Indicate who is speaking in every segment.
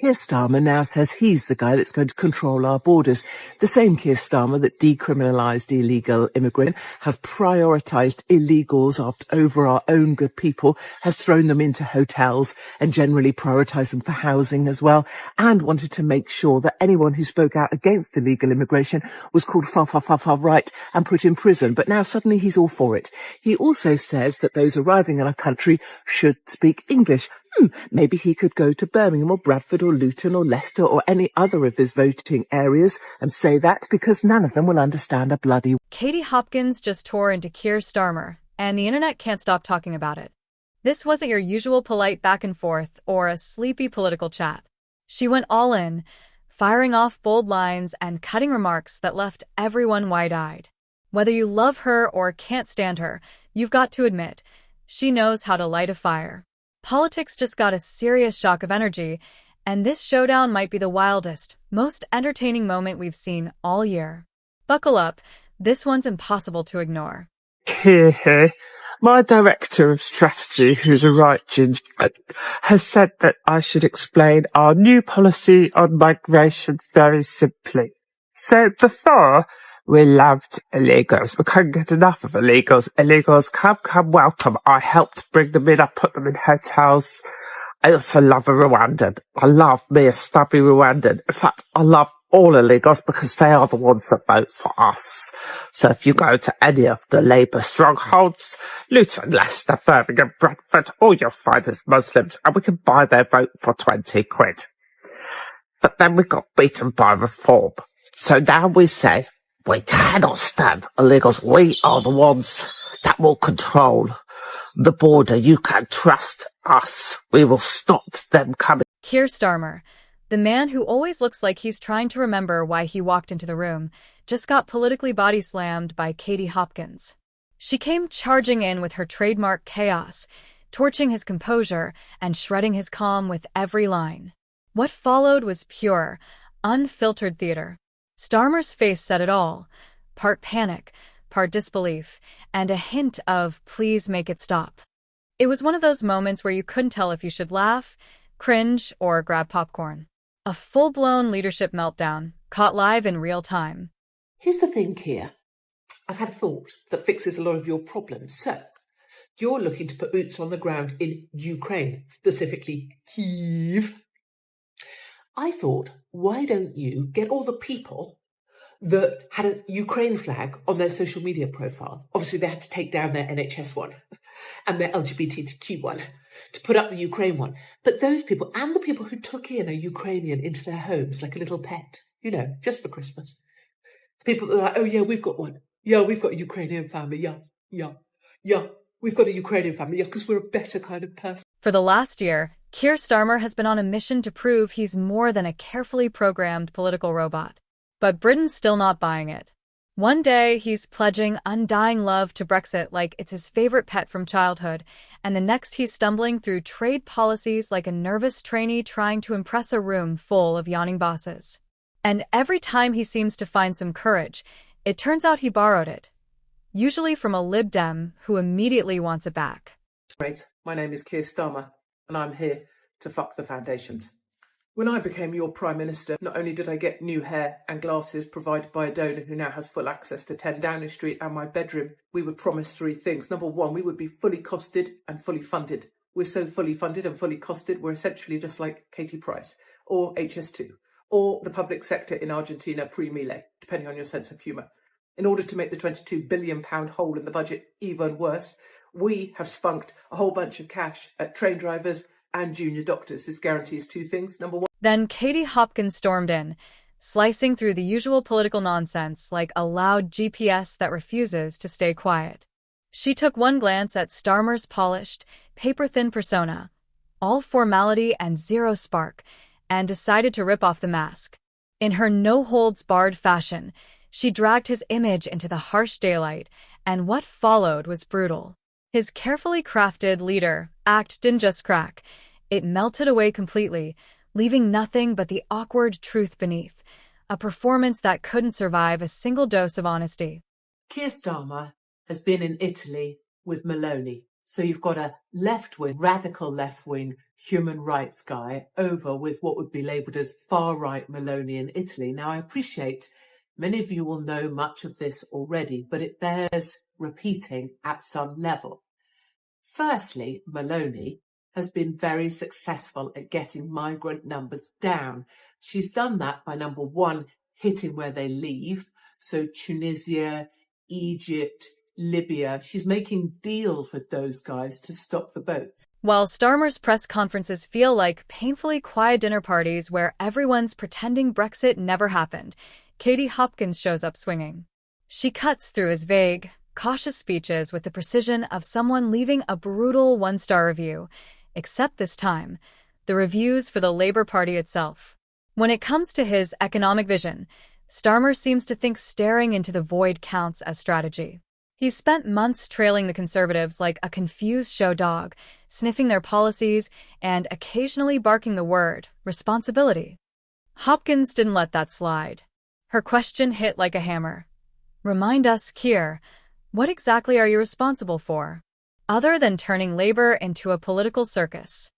Speaker 1: Keir Starmer now says he's the guy that's going to control our borders. The same Keir Starmer that decriminalised illegal immigration, has prioritised illegals over our own good people, has thrown them into hotels and generally prioritised them for housing as well, and wanted to make sure that anyone who spoke out against illegal immigration was called far right and put in prison. But now suddenly he's all for it. He also says that those arriving in our country should speak English. Maybe he could go to Birmingham or Bradford or Luton or Leicester or any other of his voting areas and say that, because none of them will understand a bloody...
Speaker 2: Katie Hopkins just tore into Keir Starmer, and the internet can't stop talking about it. This wasn't your usual polite back and forth or a sleepy political chat. She went all in, firing off bold lines and cutting remarks that left everyone wide-eyed. Whether you love her or can't stand her, you've got to admit, she knows how to light a fire. Politics just got a serious shock of energy, and this showdown might be the wildest, most entertaining moment we've seen all year. Buckle up, this one's impossible to ignore.
Speaker 3: Here, my director of strategy, who's a right ginger, has said that I should explain our new policy on migration very simply. So before, we loved illegals. We couldn't get enough of illegals. Illegals, come, welcome. I helped bring them in. I put them in hotels. I also love a Rwandan. I love me a stubby Rwandan. In fact, I love all illegals because they are the ones that vote for us. So if you go to any of the Labour strongholds, Luton, Leicester, Birmingham, Bradford, all you'll find is Muslims, and we can buy their vote for 20 quid. But then we got beaten by reform. So now we say, we cannot stand illegals. We are the ones that will control the border. You can trust us. We will stop them coming.
Speaker 2: Keir Starmer, the man who always looks like he's trying to remember why he walked into the room, just got politically body slammed by Katie Hopkins. She came charging in with her trademark chaos, torching his composure and shredding his calm with every line. What followed was pure, unfiltered theater. Starmer's face said it all, part panic, part disbelief, and a hint of please make it stop. It was one of those moments where you couldn't tell if you should laugh, cringe, or grab popcorn. A full-blown leadership meltdown, caught live in real time.
Speaker 1: Here's the thing, Keir. I've had a thought that fixes a lot of your problems. So, you're looking to put boots on the ground in Ukraine, specifically Kyiv. I thought, why don't you get all the people that had a Ukraine flag on their social media profile? Obviously, they had to take down their NHS one and their LGBTQ one to put up the Ukraine one. But those people, and the people who took in a Ukrainian into their homes like a little pet, just for Christmas. The people that are like, oh yeah, we've got one. Yeah, we've got a Ukrainian family. Yeah, we've got a Ukrainian family. Yeah, because we're a better kind of person.
Speaker 2: For the last year, Keir Starmer has been on a mission to prove he's more than a carefully programmed political robot. But Britain's still not buying it. One day, he's pledging undying love to Brexit like it's his favorite pet from childhood, and the next he's stumbling through trade policies like a nervous trainee trying to impress a room full of yawning bosses. And every time he seems to find some courage, it turns out he borrowed it. Usually from a Lib Dem who immediately wants it back.
Speaker 1: Great, my name is Keir Starmer, and I'm here to fuck the foundations. When I became your Prime Minister, not only did I get new hair and glasses provided by a donor who now has full access to 10 Downing Street and my bedroom, we were promised 3 things. Number 1, we would be fully costed and fully funded. We're so fully funded and fully costed, we're essentially just like Katie Price, or HS2, or the public sector in Argentina pre-Milei, depending on your sense of humour. In order to make the £22 billion hole in the budget even worse, we have spunked a whole bunch of cash at train drivers and junior doctors. This guarantees 2 things. Number 1.
Speaker 2: Then Katie Hopkins stormed in, slicing through the usual political nonsense like a loud GPS that refuses to stay quiet. She took one glance at Starmer's polished, paper-thin persona, all formality and zero spark, and decided to rip off the mask. In her no-holds-barred fashion, she dragged his image into the harsh daylight, and what followed was brutal. His carefully crafted leader act didn't just crack. It melted away completely, leaving nothing but the awkward truth beneath, a performance that couldn't survive a single dose of honesty.
Speaker 1: Keir Starmer has been in Italy with Meloni, So you've got a left-wing, radical left-wing human rights guy over with what would be labelled as far-right Meloni in Italy. Now, I appreciate many of you will know much of this already, but it bears repeating at some level. Firstly, Meloni has been very successful at getting migrant numbers down. She's done that by, number one, hitting where they leave. So Tunisia, Egypt, Libya, she's making deals with those guys to stop the boats.
Speaker 2: While Starmer's press conferences feel like painfully quiet dinner parties where everyone's pretending Brexit never happened, Katie Hopkins shows up swinging. She cuts through his vague, cautious speeches with the precision of someone leaving a brutal one-star review, except this time, the review's for the Labour Party itself. When it comes to his economic vision, Starmer seems to think staring into the void counts as strategy. He's spent months trailing the Conservatives like a confused show dog, sniffing their policies and occasionally barking the word responsibility. Hopkins didn't let that slide. Her question hit like a hammer. Remind us, Keir, what exactly are you responsible for, other than turning Labour into a political circus?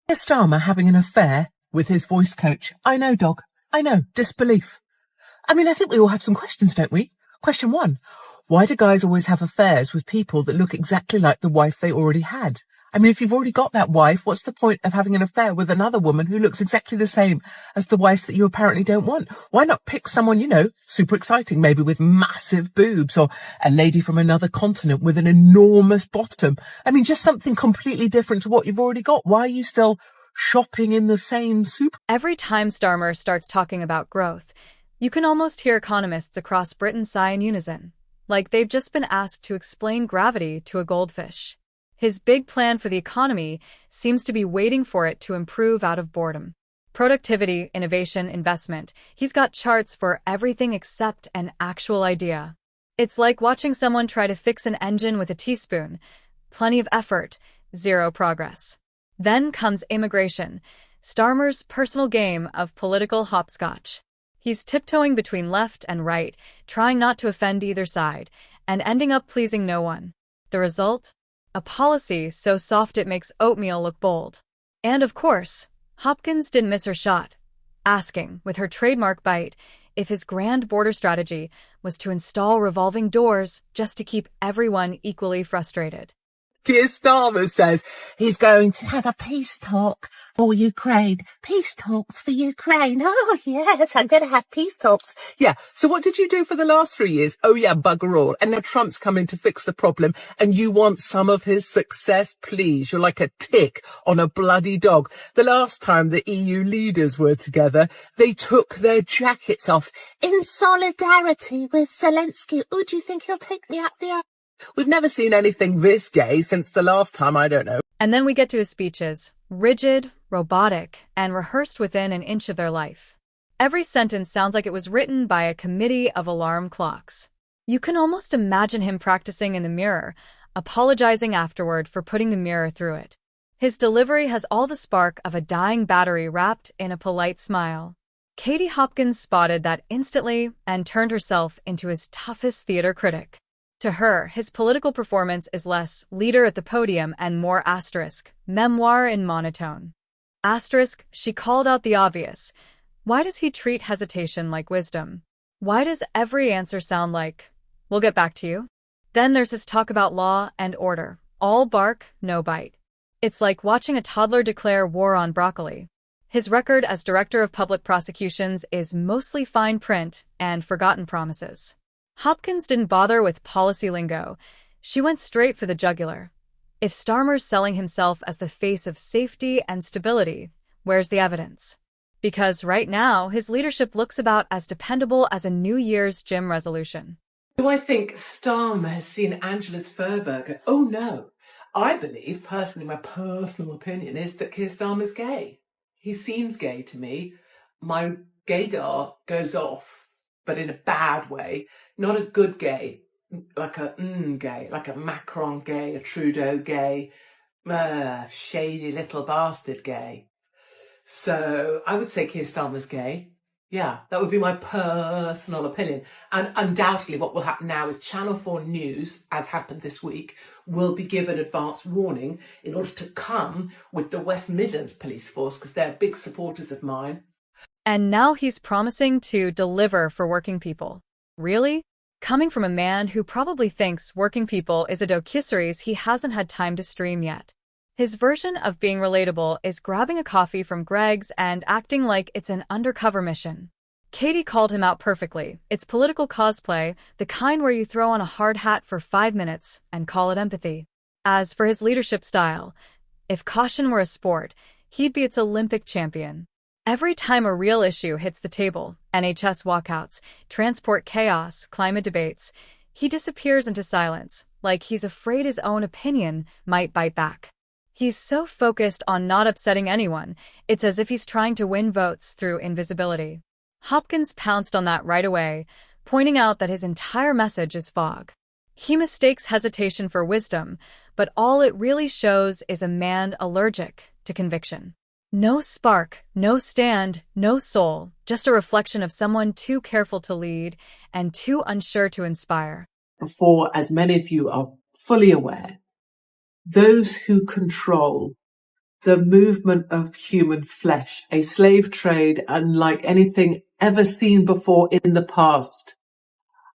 Speaker 3: Keir Starmer having an affair with his voice coach. I know, dog. I know. Disbelief. I mean, I think we all have some questions, don't we? Question one. Why do guys always have affairs with people that look exactly like the wife they already had? I mean, if you've already got that wife, what's the point of having an affair with another woman who looks exactly the same as the wife that you apparently don't want? Why not pick someone, super exciting, maybe with massive boobs, or a lady from another continent with an enormous bottom? I mean, just something completely different to what you've already got. Why are you still shopping in the same super?
Speaker 2: Every time Starmer starts talking about growth, you can almost hear economists across Britain sigh in unison, like they've just been asked to explain gravity to a goldfish. His big plan for the economy seems to be waiting for it to improve out of boredom. Productivity, innovation, investment. He's got charts for everything except an actual idea. It's like watching someone try to fix an engine with a teaspoon. Plenty of effort, zero progress. Then comes immigration, Starmer's personal game of political hopscotch. He's tiptoeing between left and right, trying not to offend either side, and ending up pleasing no one. The result? A policy so soft it makes oatmeal look bold. And of course, Hopkins didn't miss her shot, asking, with her trademark bite, if his grand border strategy was to install revolving doors just to keep everyone equally frustrated.
Speaker 3: Keir Starmer says he's going to have a peace talk for Ukraine. Peace talks for Ukraine. Oh, yes, I'm going to have peace talks. Yeah, so what did you do for the last 3 years? Oh, yeah, bugger all. And now Trump's coming to fix the problem, and you want some of his success, please. You're like a tick on a bloody dog. The last time the EU leaders were together, they took their jackets off in solidarity with Zelensky. Oh, do you think he'll take me up there? We've never seen anything this gay since the last time, I don't know.
Speaker 2: And then we get to his speeches, rigid, robotic, and rehearsed within an inch of their life. Every sentence sounds like it was written by a committee of alarm clocks. You can almost imagine him practicing in the mirror, apologizing afterward for putting the mirror through it. His delivery has all the spark of a dying battery wrapped in a polite smile. Katie Hopkins spotted that instantly and turned herself into his toughest theater critic. To her, his political performance is less leader at the podium and more asterisk, memoir in monotone. Asterisk, she called out the obvious. Why does he treat hesitation like wisdom? Why does every answer sound like, we'll get back to you? Then there's his talk about law and order. All bark, no bite. It's like watching a toddler declare war on broccoli. His record as director of public prosecutions is mostly fine print and forgotten promises. Hopkins didn't bother with policy lingo. She went straight for the jugular. If Starmer's selling himself as the face of safety and stability, where's the evidence? Because right now, his leadership looks about as dependable as a New Year's gym resolution.
Speaker 1: Do I think Starmer has seen Angela's Furburger? Oh, no. I believe, personally, my personal opinion is that Keir Starmer's gay. He seems gay to me. My gaydar goes off, but in a bad way, not a good gay, like a gay, like a Macron gay, a Trudeau gay, shady little bastard gay. So I would say Keir Starmer's gay. Yeah, that would be my personal opinion. And undoubtedly what will happen now is Channel 4 News, as happened this week, will be given advance warning in order to come with the West Midlands Police Force, because they're big supporters of mine.
Speaker 2: And now he's promising to deliver for working people. Really? Coming from a man who probably thinks Working People is a docuseries he hasn't had time to stream yet. His version of being relatable is grabbing a coffee from Greg's and acting like it's an undercover mission. Katie called him out perfectly. It's political cosplay, the kind where you throw on a hard hat for 5 minutes and call it empathy. As for his leadership style, if caution were a sport, he'd be its Olympic champion. Every time a real issue hits the table, NHS walkouts, transport chaos, climate debates, he disappears into silence, like he's afraid his own opinion might bite back. He's so focused on not upsetting anyone, it's as if he's trying to win votes through invisibility. Hopkins pounced on that right away, pointing out that his entire message is fog. He mistakes hesitation for wisdom, but all it really shows is a man allergic to conviction. No spark, no stand, no soul, just a reflection of someone too careful to lead and too unsure to inspire.
Speaker 1: For, as many of you are fully aware, those who control the movement of human flesh, a slave trade unlike anything ever seen before in the past,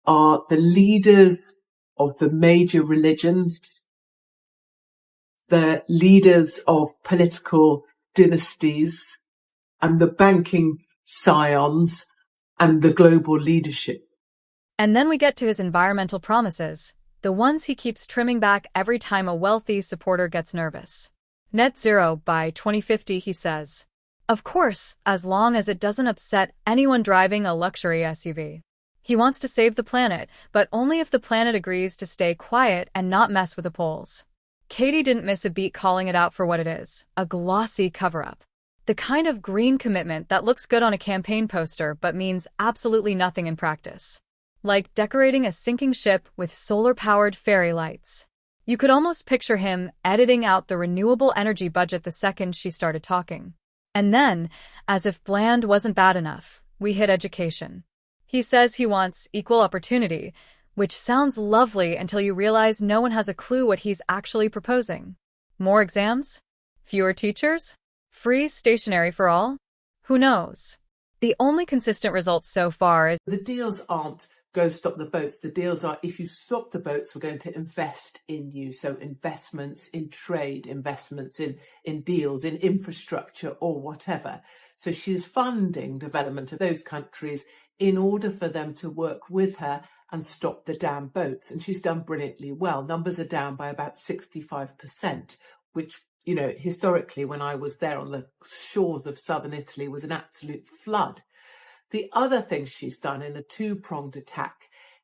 Speaker 1: are the leaders of the major religions, the leaders of political dynasties, and the banking scions and the global leadership.
Speaker 2: And then we get to his environmental promises, the ones he keeps trimming back every time a wealthy supporter gets nervous. Net zero by 2050, he says. Of course, as long as it doesn't upset anyone driving a luxury SUV. He wants to save the planet, but only if the planet agrees to stay quiet and not mess with the polls. Katie didn't miss a beat calling it out for what it is, a glossy cover-up. The kind of green commitment that looks good on a campaign poster but means absolutely nothing in practice. Like decorating a sinking ship with solar-powered fairy lights. You could almost picture him editing out the renewable energy budget the second she started talking. And then, as if bland wasn't bad enough, we hit education. He says he wants equal opportunity, which sounds lovely until you realize no one has a clue what he's actually proposing. More exams? Fewer teachers? Free stationery for all? Who knows? The only consistent results so far is
Speaker 1: the deals aren't go stop the boats. The deals are, if you stop the boats, we're going to invest in you. So investments in trade, investments in deals, in infrastructure or whatever. So she's funding development of those countries in order for them to work with her and stop the damn boats. And she's done brilliantly well. Numbers are down by about 65%, which, you know, historically, when I was there on the shores of southern Italy, was an absolute flood. The other thing she's done in a two-pronged attack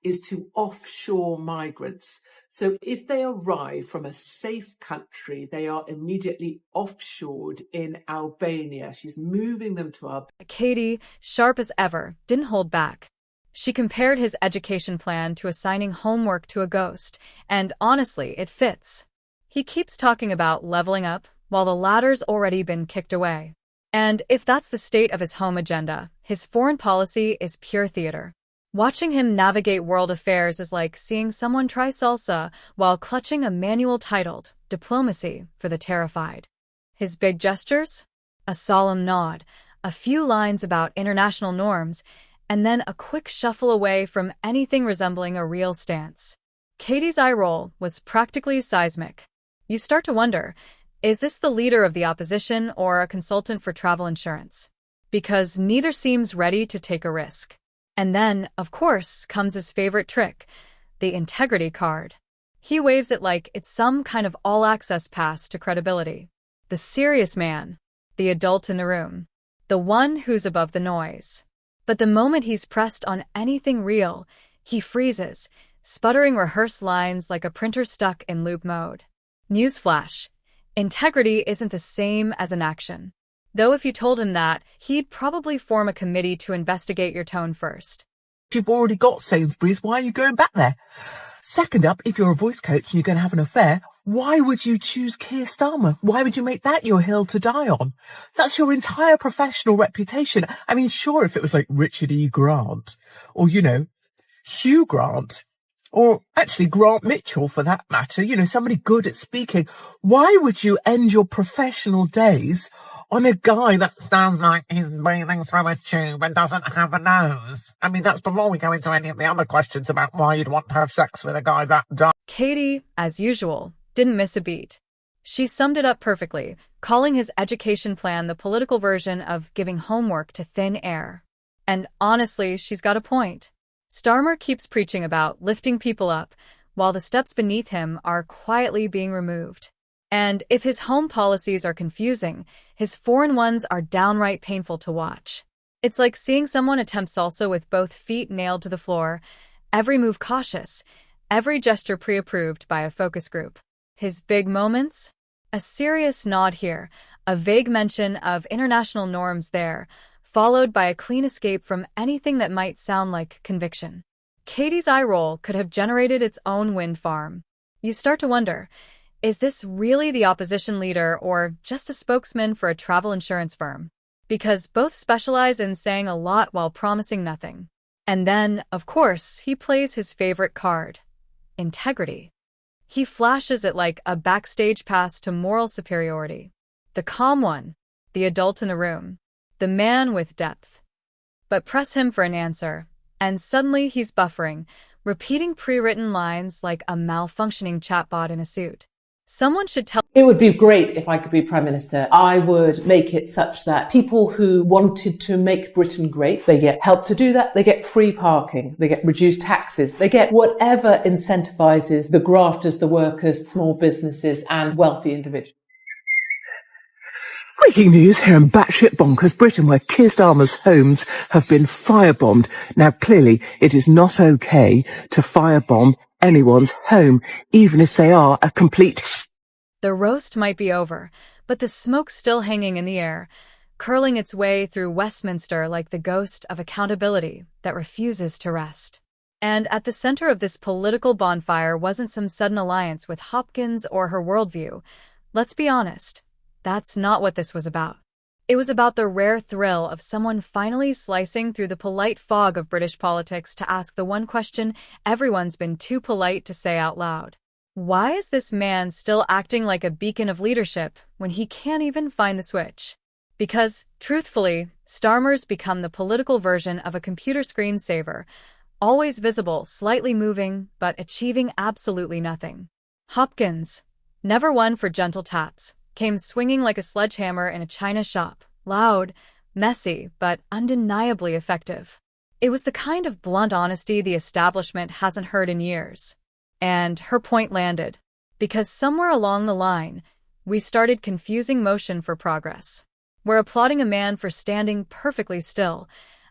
Speaker 1: is to offshore migrants. So if they arrive from a safe country, they are immediately offshored in Albania. She's moving them to Albania.
Speaker 2: Katie, sharp as ever, didn't hold back. She compared his education plan to assigning homework to a ghost, and honestly, it fits. He keeps talking about leveling up, while the ladder's already been kicked away. And if that's the state of his home agenda, his foreign policy is pure theater. Watching him navigate world affairs is like seeing someone try salsa while clutching a manual titled Diplomacy for the Terrified. His big gestures? A solemn nod, a few lines about international norms, and then a quick shuffle away from anything resembling a real stance. Katie's eye roll was practically seismic. You start to wonder, is this the leader of the opposition or a consultant for travel insurance? Because neither seems ready to take a risk. And then, of course, comes his favorite trick, the integrity card. He waves it like it's some kind of all-access pass to credibility. The serious man, the adult in the room, the one who's above the noise. But the moment he's pressed on anything real, he freezes, sputtering rehearsed lines like a printer stuck in loop mode. Newsflash. Integrity isn't the same as an action. Though if you told him that, he'd probably form a committee to investigate your tone first.
Speaker 4: You've already got Sainsbury's, why are you going back there? Second up, if you're a voice coach and you're going to have an affair,
Speaker 1: Why would you choose Keir Starmer? Why would you make that your hill to die on? That's your entire professional reputation. I mean, sure, if it was like Richard E. Grant or, Hugh Grant or actually Grant Mitchell for that matter, somebody good at speaking. Why would you end your professional days on a guy that sounds like he's breathing through a tube and doesn't have a nose? I mean, that's before we go into any of the other questions about why you'd want to have sex with a guy that dumb.
Speaker 2: Katie, as usual, didn't miss a beat. She summed it up perfectly, calling his education plan the political version of giving homework to thin air. And honestly, she's got a point. Starmer keeps preaching about lifting people up, while the steps beneath him are quietly being removed. And if his home policies are confusing, his foreign ones are downright painful to watch. It's like seeing someone attempt salsa with both feet nailed to the floor, every move cautious, every gesture pre-approved by a focus group. His big moments? A serious nod here, a vague mention of international norms there, followed by a clean escape from anything that might sound like conviction. Katie's eye roll could have generated its own wind farm. You start to wonder, is this really the opposition leader or just a spokesman for a travel insurance firm? Because both specialize in saying a lot while promising nothing. And then, of course, he plays his favorite card: integrity. He flashes it like a backstage pass to moral superiority. The calm one, the adult in the room, the man with depth. But press him for an answer, and suddenly he's buffering, repeating pre-written lines like a malfunctioning chatbot in a suit. Someone should tell.
Speaker 4: It would be great if I could be Prime Minister. I would make it such that people who wanted to make Britain great, they get help to do that. They get free parking. They get reduced taxes. They get whatever incentivizes the grafters, the workers, small businesses and wealthy individuals.
Speaker 1: Breaking news here in batshit bonkers Britain, where Keir Starmer's homes have been firebombed. Now, clearly, it is not okay to firebomb anyone's home, even if they are a complete...
Speaker 2: The roast might be over, but the smoke's still hanging in the air, curling its way through Westminster like the ghost of accountability that refuses to rest. And at the center of this political bonfire wasn't some sudden alliance with Hopkins or her worldview. Let's be honest, that's not what this was about. It was about the rare thrill of someone finally slicing through the polite fog of British politics to ask the one question everyone's been too polite to say out loud. Why is this man still acting like a beacon of leadership when he can't even find the switch? Because, truthfully, Starmer's become the political version of a computer screensaver, always visible, slightly moving, but achieving absolutely nothing. Hopkins, never one for gentle taps, came swinging like a sledgehammer in a china shop, loud, messy, but undeniably effective. It was the kind of blunt honesty the establishment hasn't heard in years. And her point landed, because somewhere along the line, we started confusing motion for progress. We're applauding a man for standing perfectly still,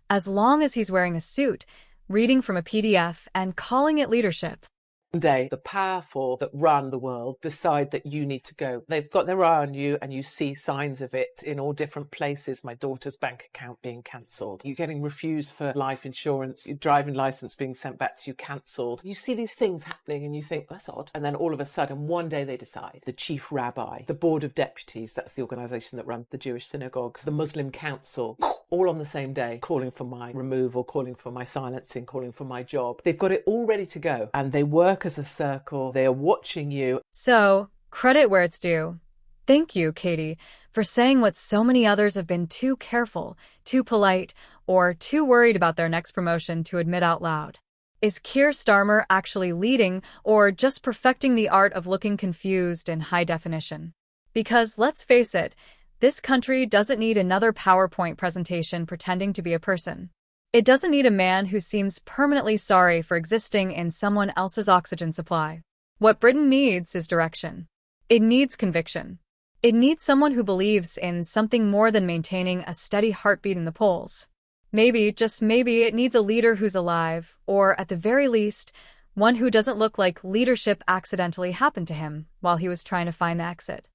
Speaker 2: as long as he's wearing a suit, reading from a PDF, and calling it leadership.
Speaker 4: One day, the powerful that run the world decide that you need to go. They've got their eye on you and you see signs of it in all different places. My daughter's bank account being cancelled. You're getting refused for life insurance. Your driving licence being sent back to you cancelled. You see these things happening and you think, that's odd. And then all of a sudden, one day they decide. The chief rabbi, the board of deputies, that's the organisation that runs the Jewish synagogues, the Muslim council, all on the same day, calling for my removal, calling for my silencing, calling for my job. They've got it all ready to go and they work as a circle. They are watching you.
Speaker 2: So, credit where it's due. Thank you, Katie, for saying what so many others have been too careful, too polite, or too worried about their next promotion to admit out loud. Is Keir Starmer actually leading or just perfecting the art of looking confused in high definition? Because let's face it, this country doesn't need another PowerPoint presentation pretending to be a person. It doesn't need a man who seems permanently sorry for existing in someone else's oxygen supply. What Britain needs is direction. It needs conviction. It needs someone who believes in something more than maintaining a steady heartbeat in the polls. Maybe, just maybe, it needs a leader who's alive, or at the very least, one who doesn't look like leadership accidentally happened to him while he was trying to find the exit.